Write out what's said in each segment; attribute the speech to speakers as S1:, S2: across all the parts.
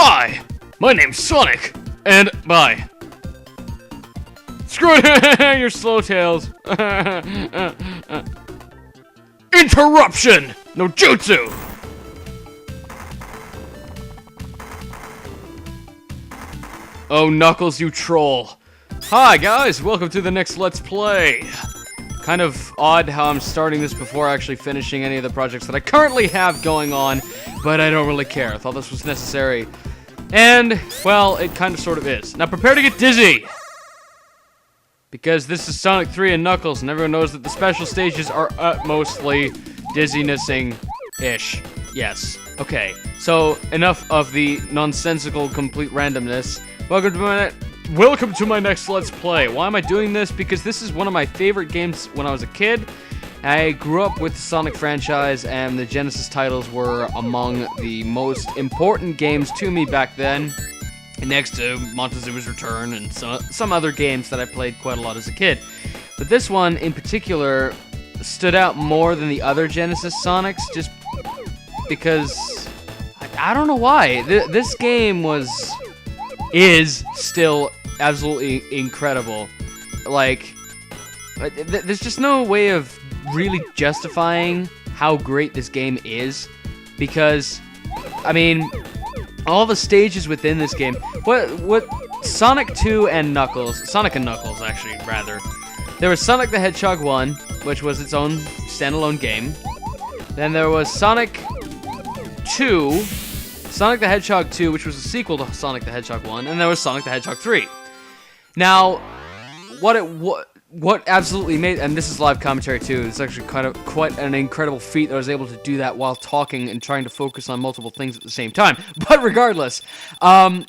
S1: Hi, my name's Sonic, and bye. Screw it, your slow tails. Interruption! No jutsu! Oh, Knuckles, you troll. Hi, guys, welcome to the next Let's Play. Kind of odd how I'm starting this before actually finishing any of the projects that I currently have going on, but I don't really care. I thought this was necessary. And, well, it kind of sort of is. Now prepare to get dizzy! Because this is Sonic 3 and Knuckles, and everyone knows that the special stages are mostly Dizzinessing-ish. Yes. Okay, so enough of the nonsensical complete randomness. Welcome to my next Let's Play. Why am I doing this? Because this is one of my favorite games when I was a kid. I grew up with the Sonic franchise, and the Genesis titles were among the most important games to me back then, next to Montezuma's Return and some other games that I played quite a lot as a kid. But this one, in particular, stood out more than the other Genesis Sonics, just because, I don't know why. This game is still absolutely incredible. Like, there's just no way of really justifying how great this game is, because, I mean, all the stages within this game, what Sonic 2 and Knuckles, Sonic and Knuckles actually, rather, there was Sonic the Hedgehog 1, which was its own standalone game. Then there was Sonic 2, Sonic the Hedgehog 2, which was a sequel to Sonic the Hedgehog 1, and there was Sonic the Hedgehog 3. Now, what absolutely made, and this is live commentary too, it's actually quite an incredible feat that I was able to do that while talking and trying to focus on multiple things at the same time. But regardless, the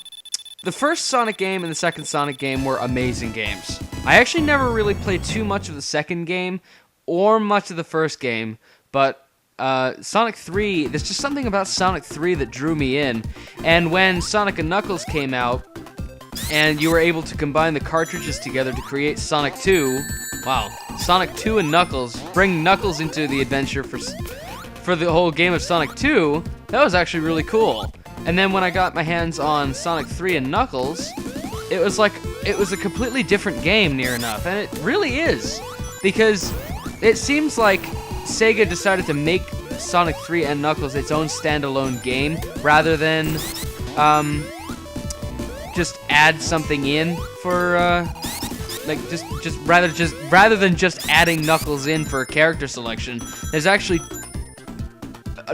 S1: first Sonic game and the second Sonic game were amazing games. I actually never really played too much of the second game or much of the first game, but Sonic 3, there's just something about Sonic 3 that drew me in. And when Sonic and Knuckles came out, and you were able to combine the cartridges together to create Sonic 2, wow, Sonic 2 and Knuckles, bring Knuckles into the adventure for the whole game of Sonic 2, that was actually really cool. And then when I got my hands on Sonic 3 and Knuckles, it was a completely different game near enough, and it really is, because it seems like SEGA decided to make Sonic 3 and Knuckles its own standalone game, rather than, just add something in for, rather than just adding Knuckles in for character selection. There's actually,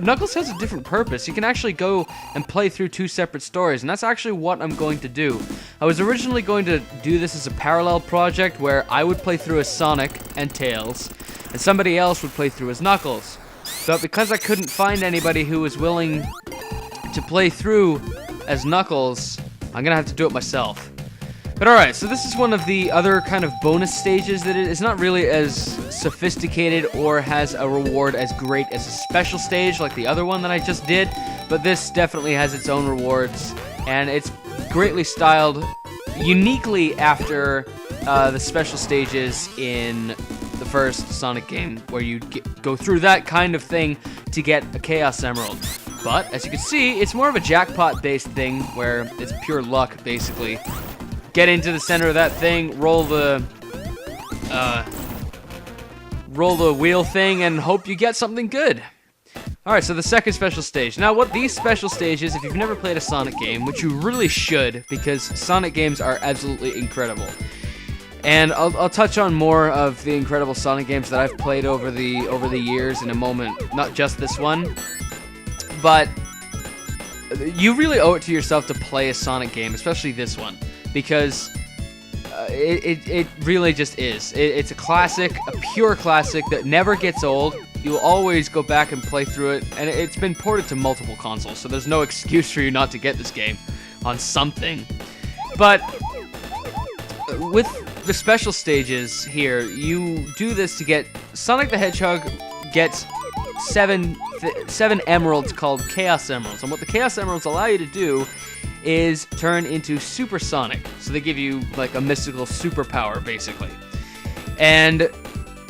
S1: Knuckles has a different purpose. You can actually go and play through two separate stories, and that's actually what I'm going to do. I was originally going to do this as a parallel project where I would play through as Sonic and Tails, and somebody else would play through as Knuckles. But because I couldn't find anybody who was willing to play through as Knuckles, I'm gonna have to do it myself. But alright, so this is one of the other kind of bonus stages that it's not really as sophisticated or has a reward as great as a special stage like the other one that I just did, but this definitely has its own rewards, and it's greatly styled uniquely after the special stages in the first Sonic game, where you go through that kind of thing to get a Chaos Emerald. But, as you can see, it's more of a jackpot-based thing, where it's pure luck, basically. Get into the center of that thing, roll the wheel thing, and hope you get something good. Alright, so the second special stage. Now, what these special stages, if you've never played a Sonic game, which you really should, because Sonic games are absolutely incredible. And I'll touch on more of the incredible Sonic games that I've played over the years in a moment, not just this one. But you really owe it to yourself to play a Sonic game, especially this one, because it really just is. It's a classic, a pure classic that never gets old. You'll always go back and play through it, and it's been ported to multiple consoles, so there's no excuse for you not to get this game on something. But with the special stages here, you do this to get Sonic the Hedgehog gets seven emeralds called Chaos Emeralds, and what the Chaos Emeralds allow you to do is turn into Super Sonic. So they give you like a mystical superpower, basically. And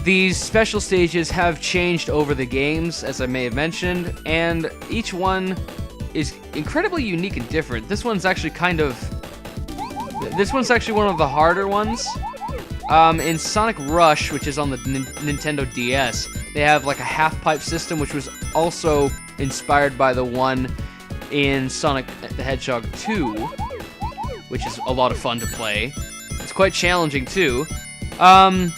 S1: these special stages have changed over the games, as I may have mentioned, and each one is incredibly unique and different. This one's actually one of the harder ones. In Sonic Rush, which is on the Nintendo DS, they have like a half-pipe system, which was also inspired by the one in Sonic the Hedgehog 2, which is a lot of fun to play. It's quite challenging too, and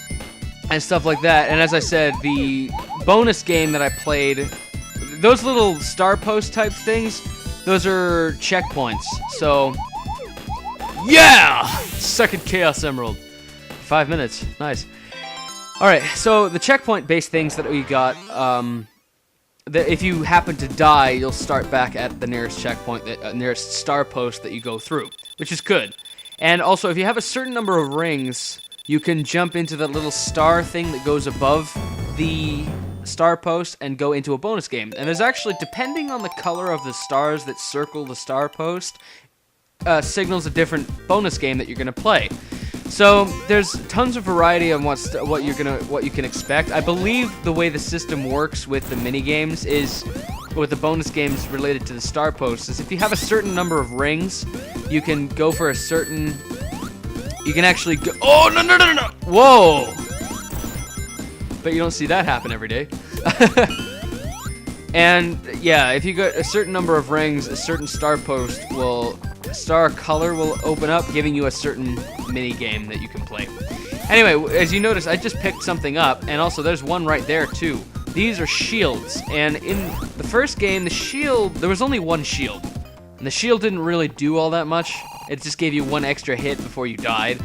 S1: stuff like that. And as I said, the bonus game that I played, those little star post type things, those are checkpoints. So, yeah! Second Chaos Emerald. 5 minutes. Nice. Alright, so the checkpoint-based things that we got, if you happen to die, you'll start back at the nearest checkpoint, nearest star post that you go through, which is good. And also, if you have a certain number of rings, you can jump into the little star thing that goes above the star post and go into a bonus game. And there's actually, depending on the color of the stars that circle the star post, signals a different bonus game that you're gonna play. So there's tons of variety on what you can expect. I believe the way the system works with the mini games is, with the bonus games related to the star posts, is if you have a certain number of rings, you can go for a certain. You can actually go. Oh no! Whoa! But you don't see that happen every day. And yeah, if you got a certain number of rings, a certain star color will open up, giving you a certain mini game that you can play. Anyway, as you notice, I just picked something up, and also there's one right there too. These are shields, and in the first game, the shield, there was only one shield, and the shield didn't really do all that much. It just gave you one extra hit before you died,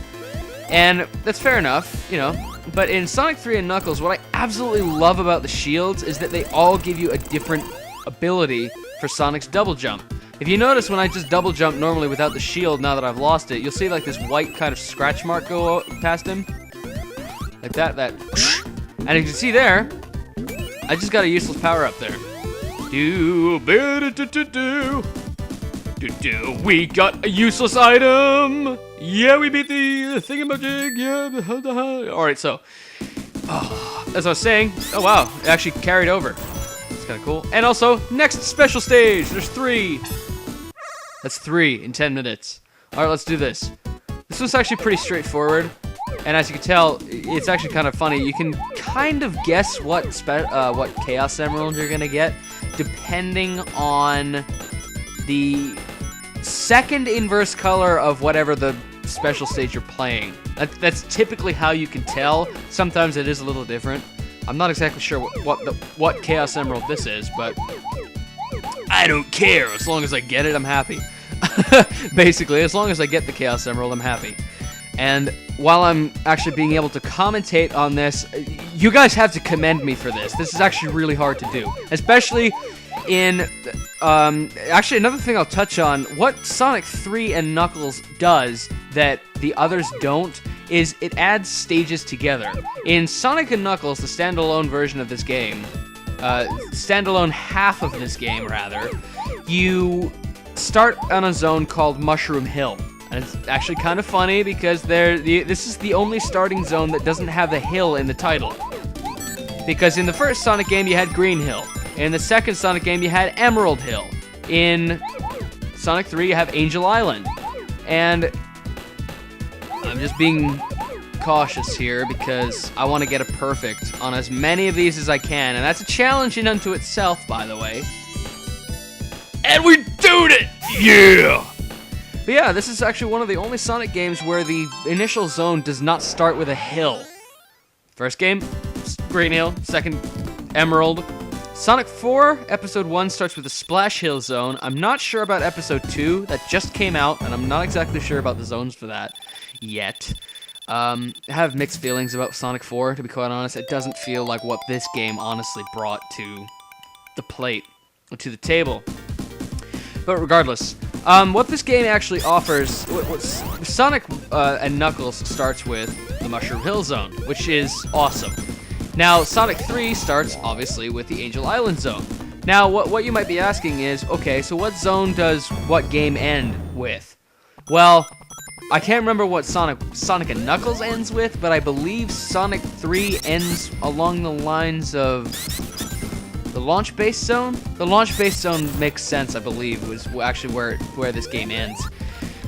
S1: and that's fair enough, you know. But in Sonic 3 and Knuckles, what I absolutely love about the shields is that they all give you a different ability for Sonic's double jump. If you notice, when I just double jump normally without the shield, now that I've lost it, you'll see like this white kind of scratch mark go past him. Like that. And you can see there, I just got a useless power up there. We got a useless item! Yeah, we beat the thingamajig, yeah. Alright, so, as I was saying, oh wow, it actually carried over. That's kind of cool. And also, next special stage, there's 3. That's 3 in 10 minutes. Alright, let's do this. This one's actually pretty straightforward, and as you can tell, it's actually kind of funny. You can kind of guess what Chaos Emerald you're gonna get, depending on the second inverse color of whatever the special stage you're playing. That's typically how you can tell. Sometimes it is a little different. I'm not exactly sure what Chaos Emerald this is, but I don't care. As long as I get it, I'm happy. Basically, as long as I get the Chaos Emerald, I'm happy. And while I'm actually being able to commentate on this, you guys have to commend me for this. This is actually really hard to do, especially in, actually another thing I'll touch on, what Sonic 3 and Knuckles does that the others don't is it adds stages together. In Sonic and Knuckles, the standalone version of this game, standalone half of this game rather, you start on a zone called Mushroom Hill. And it's actually kind of funny because this is the only starting zone that doesn't have the hill in the title. Because in the first Sonic game you had Green Hill. In the second Sonic game you had Emerald Hill. In Sonic 3 you have Angel Island. And I'm just being cautious here because I want to get a perfect on as many of these as I can. And that's a challenge in unto itself, by the way. And we doed it! Yeah! But yeah, this is actually one of the only Sonic games where the initial zone does not start with a hill. First game, Green Hill. Second, Emerald. Sonic 4, Episode 1 starts with a Splash Hill zone. I'm not sure about Episode 2. That just came out, and I'm not exactly sure about the zones for that yet. I have mixed feelings about Sonic 4, to be quite honest. It doesn't feel like what this game honestly brought to the plate, to the table. But regardless, what this game actually offers, what Sonic and Knuckles starts with the Mushroom Hill Zone, which is awesome. Now, Sonic 3 starts, obviously, with the Angel Island Zone. Now, what you might be asking is, okay, so what zone does what game end with? Well, I can't remember what Sonic and Knuckles ends with, but I believe Sonic 3 ends along the lines of... The launch base zone? The launch base zone makes sense, I believe. It was actually where this game ends.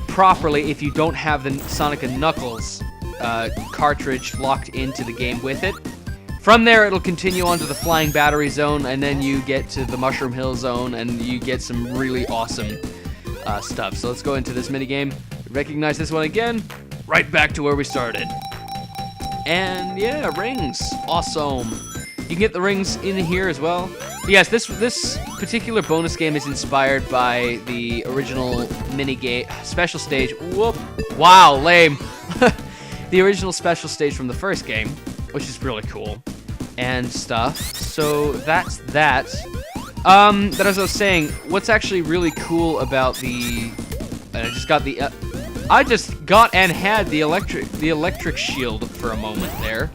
S1: Properly, if you don't have the Sonic & Knuckles cartridge locked into the game with it. From there, it'll continue on to the Flying Battery Zone, and then you get to the Mushroom Hill Zone, and you get some really awesome stuff. So let's go into this minigame. Recognize this one again. Right back to where we started. And yeah, rings. Awesome. You can get the rings in here as well. But yes, this particular bonus game is inspired by the original minigame special stage. Whoop! Wow, lame. The original special stage from the first game, which is really cool and stuff. So that's that. But as I was saying, what's actually really cool about the I just got and had the electric shield for a moment there.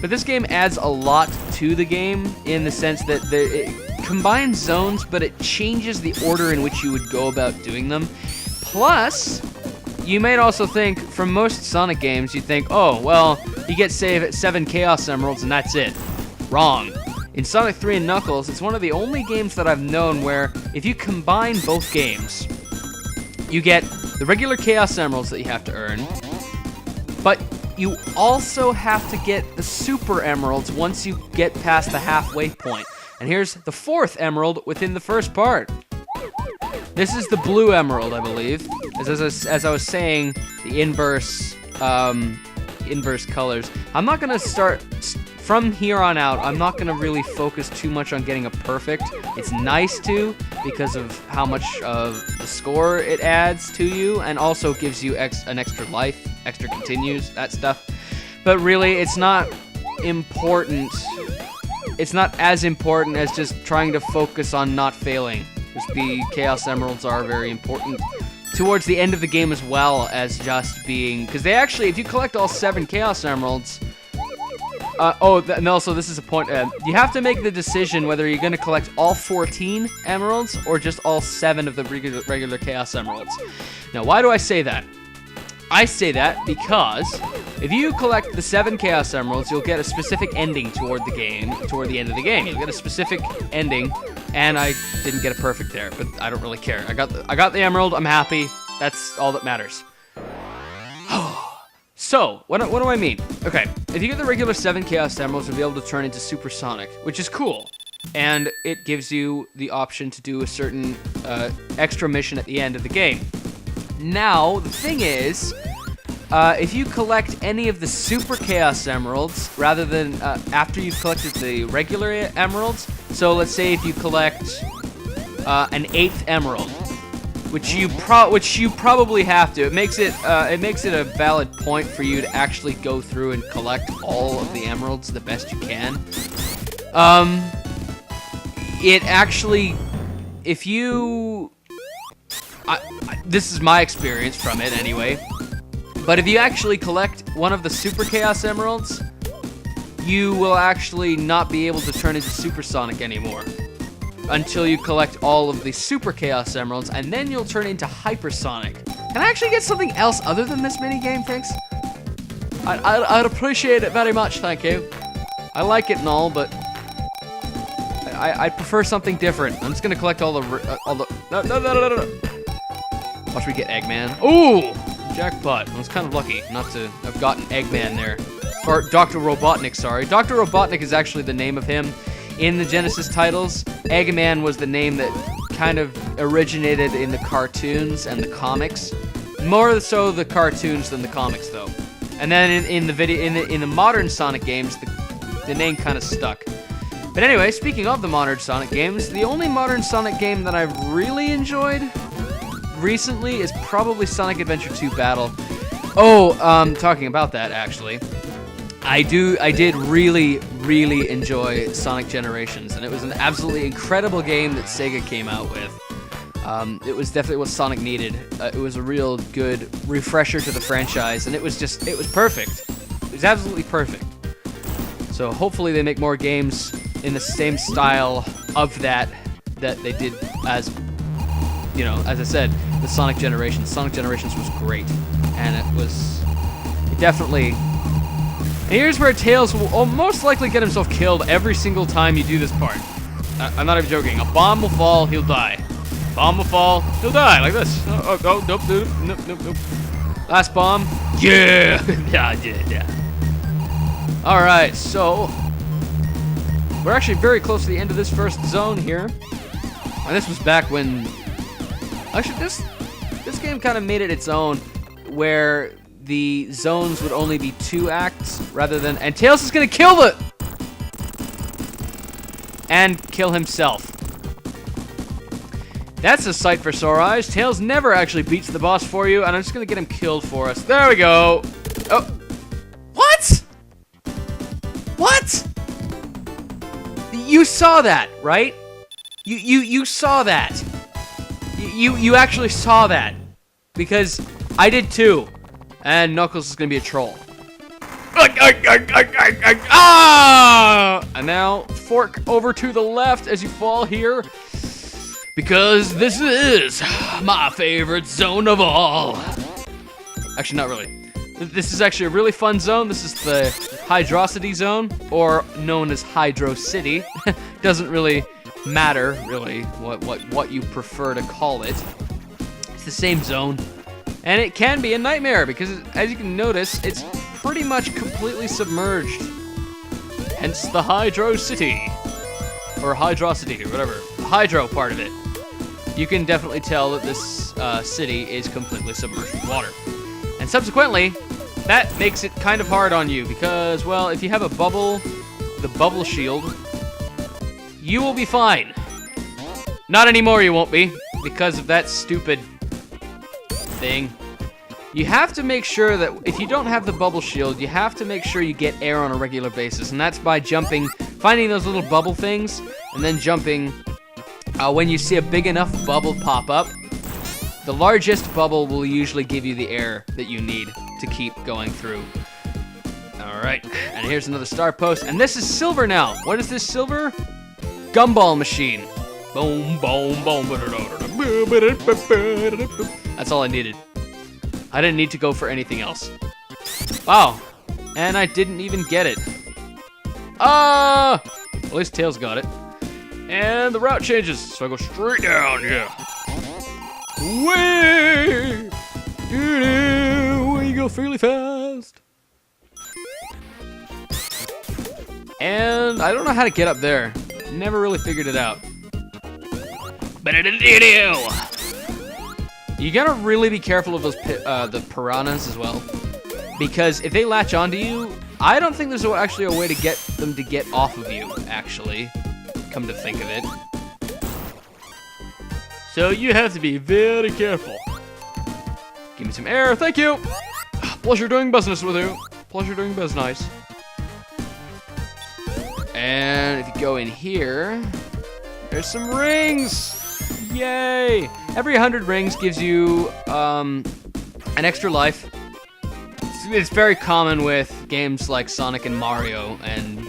S1: But this game adds a lot to the game in the sense that it combines zones, but it changes the order in which you would go about doing them. Plus, you might also think, from most Sonic games, you think, oh, well, you get 7 Chaos Emeralds and that's it. Wrong. In Sonic 3 and Knuckles, it's one of the only games that I've known where if you combine both games, you get the regular Chaos Emeralds that you have to earn, but you also have to get the Super Emeralds once you get past the halfway point. And here's the 4th Emerald within the first part. This is the blue Emerald, I believe. As I was saying, the inverse colors. I'm not gonna start from here on out. I'm not gonna really focus too much on getting a perfect. It's nice to, because of how much of the score it adds to you, and also gives you an extra life, extra continues, that stuff. But really, it's not important. It's not as important as just trying to focus on not failing. Because the Chaos Emeralds are very important towards the end of the game, as well as just being... Because they actually, if you collect all 7 Chaos Emeralds... and also, this is a point... you have to make the decision whether you're going to collect all 14 Emeralds or just all 7 of the regular Chaos Emeralds. Now, why do I say that? I say that because if you collect the 7 Chaos Emeralds, you'll get a specific ending toward the end of the game. You'll get a specific ending, and I didn't get a perfect there, but I don't really care. I got the Emerald, I'm happy. That's all that matters. So, what do I mean? Okay, if you get the regular 7 Chaos Emeralds, you'll be able to turn into Super Sonic, which is cool. And it gives you the option to do a certain extra mission at the end of the game. Now, the thing is, if you collect any of the Super Chaos Emeralds, rather than after you've collected the regular Emeralds, so let's say if you collect an 8th Emerald, which you probably have to, it makes it a valid point for you to actually go through and collect all of the Emeralds the best you can. It actually, if you... this is my experience from it anyway, but if you actually collect one of the Super Chaos Emeralds, you will actually not be able to turn into Super Sonic anymore until you collect all of the Super Chaos Emeralds, and then you'll turn into Hyper Sonic. Can I actually get something else other than this minigame, thanks? I'd appreciate it very much, thank you. I like it and all, but I'd prefer something different. I'm just gonna collect all the no. Watch me get Eggman. Ooh! Jackpot. I was kind of lucky not to have gotten Eggman there. Or Dr. Robotnik, sorry. Dr. Robotnik is actually the name of him in the Genesis titles. Eggman was the name that kind of originated in the cartoons and the comics. More so the cartoons than the comics, though. And then in the modern Sonic games, the name kind of stuck. But anyway, speaking of the modern Sonic games, the only modern Sonic game that I've really enjoyed recently is probably Sonic Adventure 2 Battle. Oh, talking about that, actually, I did really enjoy Sonic Generations, and it was an absolutely incredible game that Sega came out with. It was definitely what Sonic needed. It was a real good refresher to the franchise, and it was perfect. It was absolutely perfect. So hopefully they make more games in the same style of that they did as, you know, as I said, the Sonic Generations. Sonic Generations was great, and it definitely And here's where Tails will most likely get himself killed every single time you do this part. I'm not even joking. A bomb will fall, he'll die. Bomb will fall, he'll die, like this. Oh, nope. Last bomb. Yeah! yeah. Alright, so we're actually very close to the end of this first zone here. And this was back when... Actually, this game kind of made it its own, where the zones would only be 2 acts rather than... And Tails is gonna kill the... And kill himself. That's a sight for sore eyes. Tails never actually beats the boss for you, and I'm just gonna get him killed for us. There we go. Oh. What? What? You saw that, right? You saw that. You actually saw that. Because I did too. And Knuckles is gonna be a troll. Ah! And now fork over to the left as you fall here. Because this is my favorite zone of all. Actually, not really. This is actually a really fun zone. This is the Hydrocity Zone, or known as Hydrocity. Doesn't really matter, really, what you prefer to call it. It's the same zone. And it can be a nightmare, because as you can notice, it's pretty much completely submerged. Hence the Hydrocity. Or Hydrocity, or whatever. The Hydro part of it. You can definitely tell that this city is completely submerged with water. And subsequently, that makes it kind of hard on you because, well, if you have a bubble, the bubble shield, you will be fine. Not anymore you won't be, because of that stupid thing. You have to make sure that if you don't have the bubble shield, you have to make sure you get air on a regular basis, and that's by jumping, finding those little bubble things, and then jumping. When you see a big enough bubble pop up, the largest bubble will usually give you the air that you need to keep going through. Alright, and here's another star post, and this is silver now. What is this silver? Gumball machine. Boom, boom, boom. That's all I needed. I didn't need to go for anything else. Wow, and I didn't even get it. At least Tails got it. And the route changes, so I go straight down, yeah. Way! You go fairly fast. And I don't know how to get up there. Never really figured it out. You gotta really be careful of those the piranhas as well, because if they latch onto you, I don't think there's actually a way to get them to get off of you, actually. Come to think of it. So you have to be very careful. Give me some air, thank you! Pleasure doing business with you. Pleasure doing business. And if you go in here, there's some rings! Yay! Every 100 rings gives you an extra life. It's very common with games like Sonic and Mario, and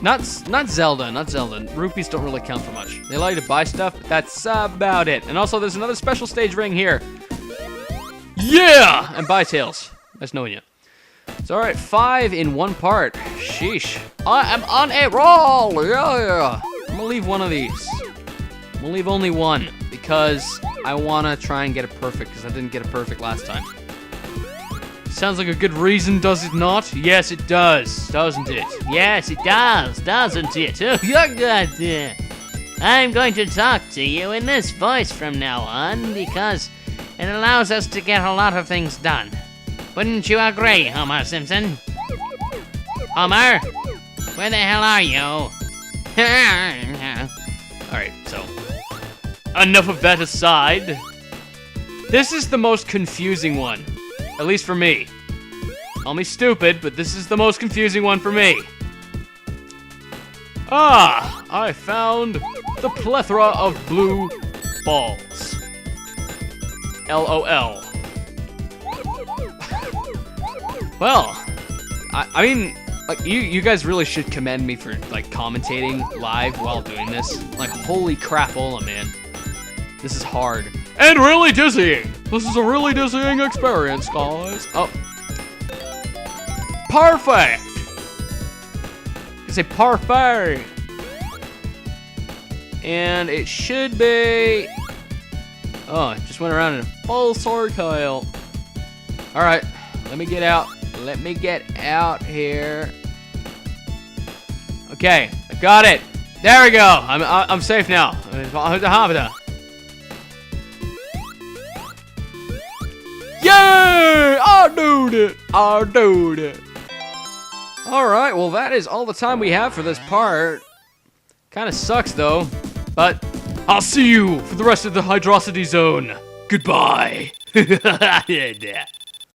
S1: not Zelda. Rupees don't really count for much. They allow you to buy stuff, but that's about it. And also, there's another special stage ring here. Yeah! And bye, Tails. Nice knowing you. It's alright, 5 in one part. Sheesh. I am on a roll! Yeah! I'm gonna leave one of these. I'm gonna leave only one, because I wanna try and get it perfect, because I didn't get it perfect last time. Sounds like a good reason, does it not? Yes, it does, doesn't it?
S2: Yes, it does, doesn't it? Oh, God. I'm going to talk to you in this voice from now on, because it allows us to get a lot of things done. Wouldn't you agree, Homer Simpson? Homer? Where the hell are you?
S1: Alright, so enough of that aside. This is the most confusing one. At least for me. Call me stupid, but this is the most confusing one for me. Ah, I found the plethora of blue balls. LOL. Well, I mean, like, you guys really should commend me for, like, commentating live while doing this. Like, holy crapola, man. This is hard. And really dizzying. This is a really dizzying experience, guys. Oh. Perfect. It's a parfait. And it should be... Oh, it just went around in a full circle. Alright, let me get out. Let me get out here. Okay, I got it. There we go. I'm safe now. Yay! I did it. I did it. All right. Well, that is all the time we have for this part. Kind of sucks though, but I'll see you for the rest of the Hydrocity Zone. Goodbye.